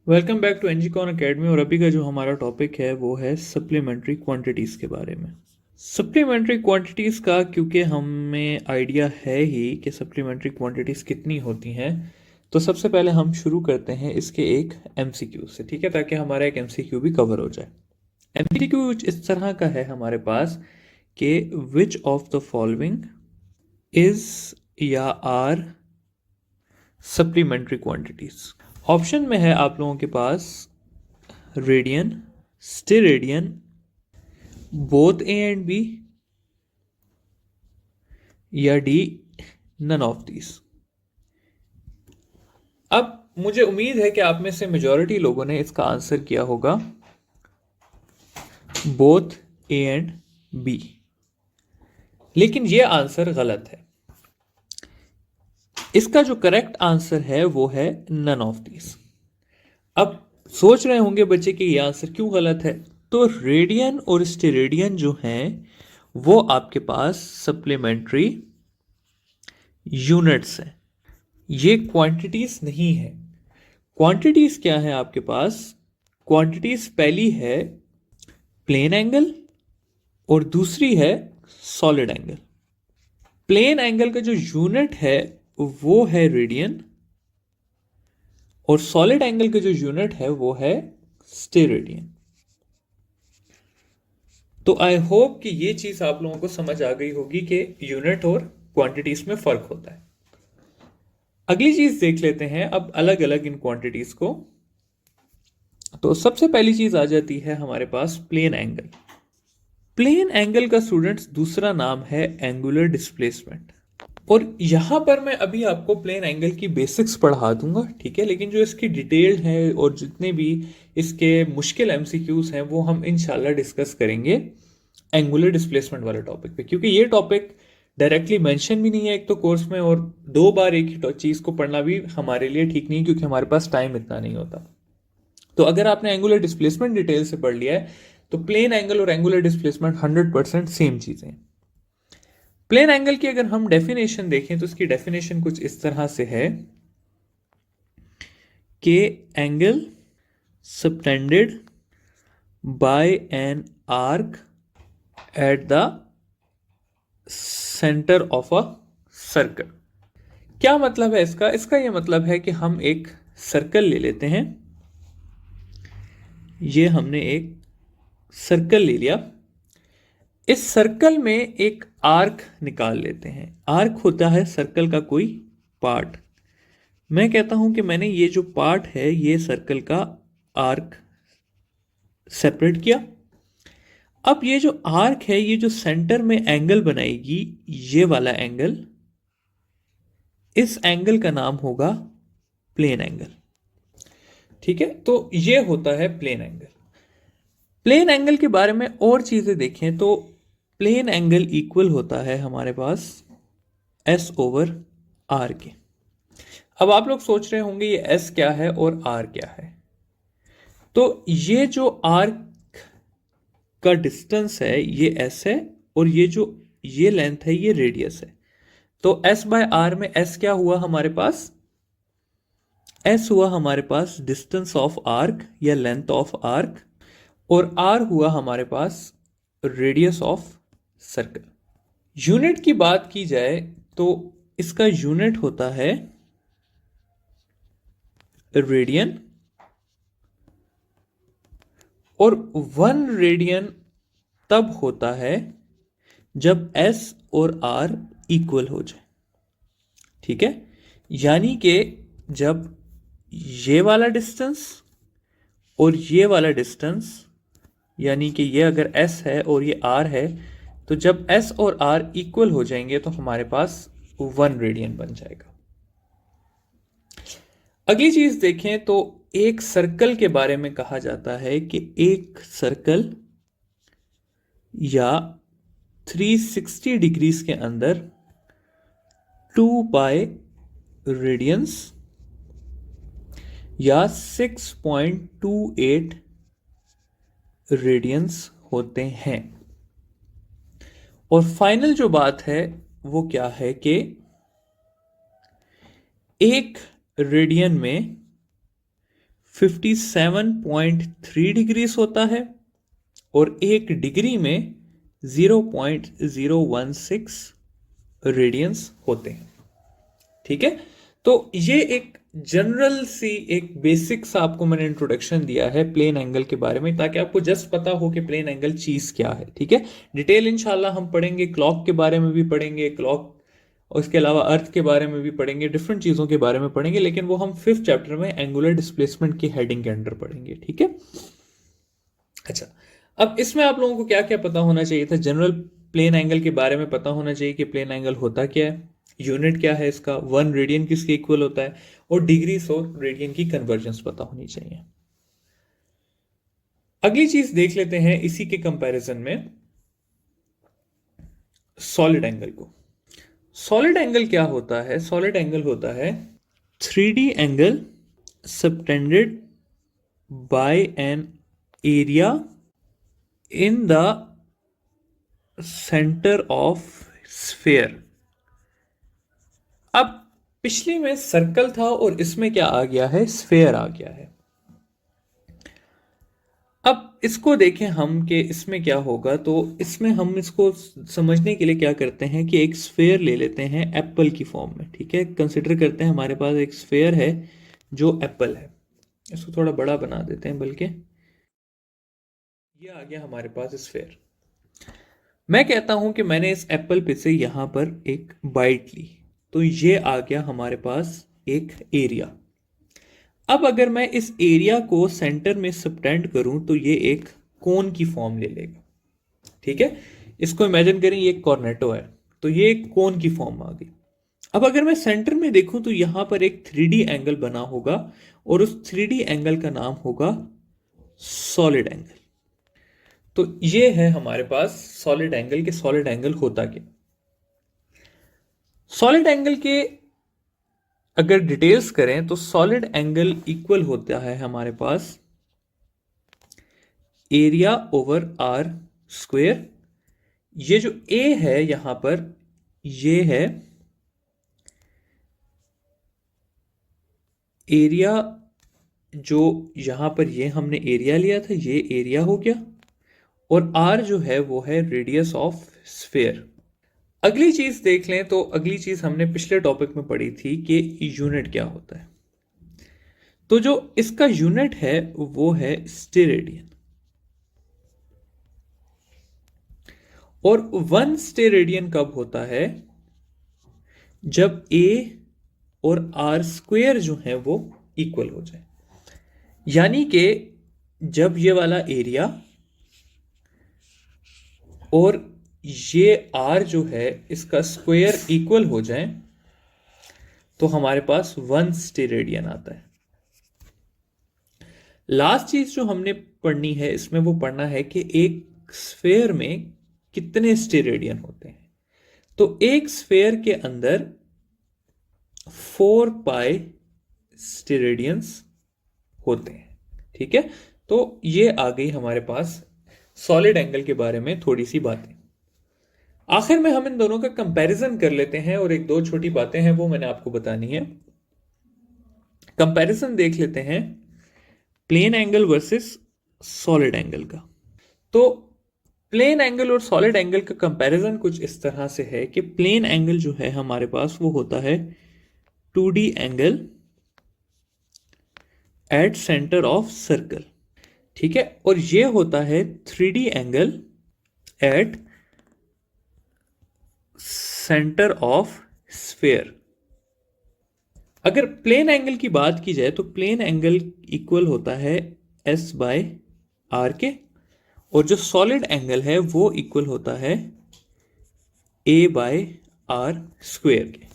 Welcome back to एनजीकॉन academy. और अभी का जो हमारा टॉपिक है वो है सप्लीमेंट्री क्वांटिटीज़ के बारे में। सप्लीमेंट्री क्वांटिटीज़ का क्योंकि हमें आइडिया है ही कि सप्लीमेंट्री क्वांटिटीज़ कितनी होती हैं, तो सबसे पहले हम शुरू करते हैं इसके एक एमसीक्यू से, ठीक है, ताकि हमारा एक एमसीक्यू भी कवर हो जाए। एमसीक्यू इस तरह का है हमारे पास कि which of the following is या आर सप्लीमेंट्री क्वांटिटीज़। ऑप्शन में है आप लोगों के पास radian, steradian, both A and B, या डी नन ऑफ दीज। अब मुझे उम्मीद है कि आप में से मेजॉरिटी लोगों ने इसका आंसर किया होगा बोथ ए एंड बी, लेकिन यह आंसर गलत है। इसका जो करेक्ट आंसर है वो है नन ऑफ दीज। अब सोच रहे होंगे बच्चे कि ये आंसर क्यों गलत है। तो रेडियन और स्टेरेडियन जो हैं वो आपके पास सप्लीमेंट्री यूनिट्स हैं, ये क्वांटिटीज नहीं है। क्वांटिटीज क्या है आपके पास? क्वांटिटीज पहली है प्लेन एंगल और दूसरी है सॉलिड एंगल। प्लेन एंगल का जो यूनिट है वो है रेडियन और सॉलिड एंगल का जो यूनिट है वो है स्टेरेडियन। तो आई होप कि ये चीज आप लोगों को समझ आ गई होगी कि यूनिट और क्वांटिटीज में फर्क होता है। अगली चीज देख लेते हैं अब अलग अलग इन क्वांटिटीज को। तो सबसे पहली चीज आ जाती है हमारे पास प्लेन एंगल। प्लेन एंगल का स्टूडेंट्स दूसरा नाम है एंगुलर डिस्प्लेसमेंट। और यहां पर मैं अभी आपको प्लेन एंगल की बेसिक्स पढ़ा दूंगा, ठीक है, लेकिन जो इसकी डिटेल है और जितने भी इसके मुश्किल एमसीक्यूज हैं वो हम इंशाल्लाह डिस्कस करेंगे एंगुलर डिस्प्लेसमेंट वाले टॉपिक पे, क्योंकि ये टॉपिक डायरेक्टली मेंशन भी नहीं है एक तो कोर्स में, और दो बार एक ही चीज को पढ़ना भी हमारे लिए ठीक नहीं, क्योंकि हमारे पास टाइम इतना नहीं होता। तो अगर आपने एंगुलर डिस्प्लेसमेंट डिटेल से पढ़ लिया है तो प्लेन एंगल और एंगुलर डिस्प्लेसमेंट 100% सेम चीजें हैं। प्लेन एंगल की अगर हम डेफिनेशन देखें तो इसकी डेफिनेशन कुछ इस तरह से है कि angle subtended bye an arc at the centre of a circle. क्या मतलब है इसका? इसका यह मतलब है कि हम एक सर्कल ले लेते हैं। ये हमने एक सर्कल ले लिया, इस सर्कल में एक आर्क निकाल लेते हैं। आर्क होता है सर्कल का कोई पार्ट। मैं कहता हूं कि मैंने ये जो पार्ट है ये सर्कल का आर्क सेपरेट किया। अब ये जो आर्क है ये जो सेंटर में एंगल बनाएगी, ये वाला एंगल, इस एंगल का नाम होगा प्लेन एंगल, ठीक है। तो ये होता है प्लेन एंगल। प्लेन एंगल के बारे में और चीजें देखें तो प्लेन एंगल इक्वल होता है हमारे पास एस ओवर आर के। अब आप लोग सोच रहे होंगे ये एस क्या है और आर क्या है। तो ये जो आर्क का डिस्टेंस है ये एस है, और ये जो ये लेंथ है ये रेडियस है। तो एस बाय आर में एस क्या हुआ हमारे पास? एस हुआ हमारे पास डिस्टेंस ऑफ आर्क या लेंथ ऑफ आर्क, और आर हुआ हमारे पास रेडियस ऑफ सर्कल। यूनिट की बात की जाए तो इसका यूनिट होता है रेडियन, और 1 रेडियन तब होता है जब एस और आर इक्वल हो जाए, ठीक है। यानी कि जब ये वाला डिस्टेंस और ये वाला डिस्टेंस, यानी कि ये अगर एस है और ये आर है, तो जब एस और आर इक्वल हो जाएंगे तो हमारे पास 1 रेडियन बन जाएगा। अगली चीज देखें तो एक सर्कल के बारे में कहा जाता है कि एक सर्कल या 360 डिग्रीज के अंदर 2 पाई रेडियंस या 6.28 रेडियंस होते हैं। और फाइनल जो बात है वो क्या है कि एक रेडियन में 57.3 डिग्रीज होता है और 1 डिग्री में 0.016 रेडियंस होते हैं। ठीक है, तो ये एक जनरल सी एक बेसिक सा आपको मैंने इंट्रोडक्शन दिया है प्लेन एंगल के बारे में, ताकि आपको जस्ट पता हो कि प्लेन एंगल चीज क्या है। ठीक है, डिटेल इंशाल्लाह हम पढ़ेंगे, क्लॉक के बारे में भी पढ़ेंगे, क्लॉक और इसके अलावा अर्थ के बारे में भी पढ़ेंगे, डिफरेंट चीजों के बारे में पढ़ेंगे, लेकिन वो हम 5th चैप्टर में एंगुलर डिस्प्लेसमेंट की हेडिंग के अंडर पढ़ेंगे। ठीक है, अच्छा, अब इसमें आप लोगों को क्या क्या पता होना चाहिए था? जनरल प्लेन एंगल के बारे में पता होना चाहिए कि प्लेन एंगल होता क्या है, यूनिट क्या है इसका, 1 रेडियन किसके इक्वल होता है, और डिग्रीज और रेडियन की कन्वर्जेंस पता होनी चाहिए। अगली चीज देख लेते हैं इसी के कंपैरिजन में सॉलिड एंगल को। सॉलिड एंगल क्या होता है? सॉलिड एंगल होता है 3D angle subtended bye an area in the centre of sphere. अब पिछली में सर्कल था और इसमें क्या आ गया है? स्फीयर आ गया है। अब इसको देखें हम कि इसमें क्या होगा, तो इसमें हम इसको समझने के लिए क्या करते हैं कि एक स्फीयर ले लेते हैं एप्पल की फॉर्म में। ठीक है, कंसिडर करते हैं हमारे पास एक स्फीयर है जो एप्पल है। इसको थोड़ा बड़ा बना देते हैं, बल्कि ये आ गया हमारे पास स्फीयर। मैं कहता हूं कि मैंने इस एप्पल पे से यहां पर एक बाइट ली, तो ये आ गया हमारे पास एक एरिया। अब अगर मैं इस एरिया को सेंटर में सबटेंड करूं तो ये एक कोन की फॉर्म ले लेगा। ठीक है, इसको इमेजिन करें ये एक कॉर्नेटो है, तो ये एक कोन की फॉर्म आ गई। अब अगर मैं सेंटर में देखूं तो यहां पर एक 3D एंगल बना होगा और उस 3D एंगल का नाम होगा सॉलिड एंगल। तो ये है हमारे पास सॉलिड एंगल के सॉलिड एंगल होता क्या। सॉलिड एंगल के अगर डिटेल्स करें तो सॉलिड एंगल इक्वल होता है हमारे पास एरिया ओवर आर स्क्वायर। ये जो ए है यहां पर, ये है एरिया, जो यहां पर ये हमने एरिया लिया था, ये एरिया हो गया, और आर जो है वो है रेडियस ऑफ स्फीयर। अगली चीज देख लें तो अगली चीज हमने पिछले टॉपिक में पढ़ी थी कि यूनिट क्या होता है। तो जो इसका यूनिट है वो है स्टेरेडियन, और 1 स्टेरेडियन कब होता है? जब ए और आर स्क्वायर जो है वो इक्वल हो जाए। यानी कि जब ये वाला एरिया और ये आर जो है इसका स्क्वायर इक्वल हो जाए तो हमारे पास 1 स्टेरेडियन आता है। लास्ट चीज जो हमने पढ़नी है इसमें वो पढ़ना है कि एक स्फीयर में कितने स्टेरेडियन होते हैं। तो एक स्फीयर के अंदर 4 पाई स्टेरेडियंस होते हैं। ठीक है, तो ये आ गई हमारे पास सॉलिड एंगल के बारे में थोड़ी सी बातें। आखिर में हम इन दोनों का कंपैरिजन कर लेते हैं, और एक दो छोटी बातें हैं वो मैंने आपको बतानी है। कंपैरिजन देख लेते हैं plane angle versus solid angle का। तो प्लेन एंगल और सॉलिड एंगल का कंपैरिजन कुछ इस तरह से है कि प्लेन एंगल जो है हमारे पास वो होता है 2D angle at centre of circle. ठीक है, और ये होता है 3D angle at centre of sphere. अगर प्लेन एंगल की बात की जाए तो प्लेन एंगल इक्वल होता है S बाय आर के, और जो सॉलिड एंगल है वो इक्वल होता है A बाय आर स्क्वायर के,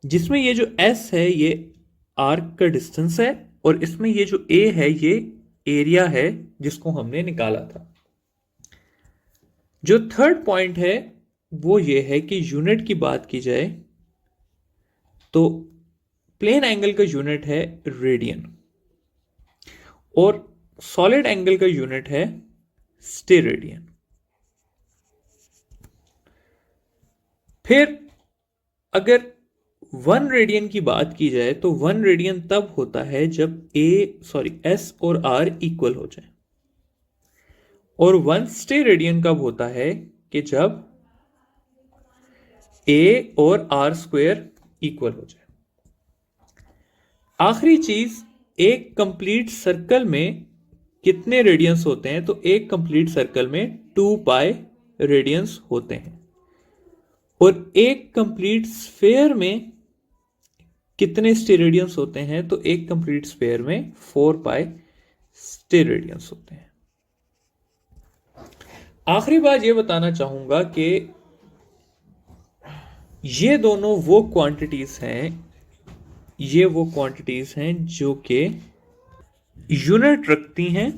जिसमें ये जो S है ये आर्क का डिस्टेंस है, और इसमें ये जो A है ये एरिया है जिसको हमने निकाला था। जो थर्ड पॉइंट है वो ये है कि यूनिट की बात की जाए तो प्लेन एंगल का यूनिट है रेडियन, और सॉलिड एंगल का यूनिट है स्टेरेडियन। फिर अगर 1 रेडियन की बात की जाए तो 1 रेडियन तब होता है जब एस और आर इक्वल हो जाए, और 1 स्टे रेडियन कब होता है कि जब ए और आर स्क्वायर इक्वल हो जाए। आखिरी चीज, एक कंप्लीट सर्कल में कितने रेडियंस होते हैं, तो एक कंप्लीट सर्कल में 2 पाई रेडियंस होते हैं, और एक कंप्लीट स्फेयर में कितने स्टेरेडियंस होते हैं, तो एक कंप्लीट स्फेयर में 4 पाई स्टेरेडियंस होते हैं। आखिरी बात ये बताना चाहूंगा कि ये दोनों वो क्वांटिटीज हैं जो कि यूनिट रखती हैं,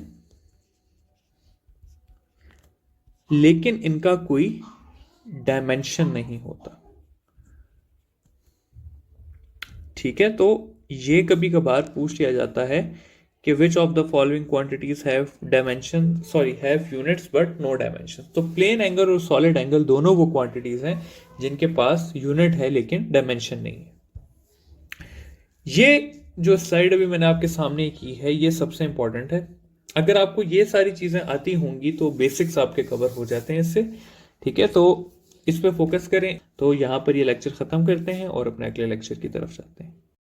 लेकिन इनका कोई डायमेंशन नहीं होता। ठीक है, तो ये कभी कभार पूछ लिया जाता है कि which of the following quantities have units but no dimension. तो प्लेन एंगल और सॉलिड एंगल दोनों वो क्वांटिटीज हैं जिनके पास यूनिट है लेकिन डायमेंशन नहीं है। ये जो स्लाइड अभी मैंने आपके सामने की है ये सबसे इंपॉर्टेंट है। अगर आपको ये सारी चीजें आती होंगी तो बेसिक्स आपके कवर हो जाते हैं इससे। ठीक है, तो इस पे फोकस करें। तो यहाँ पर ये लेक्चर खत्म करते हैं और अपने अगले लेक्चर की तरफ जाते हैं।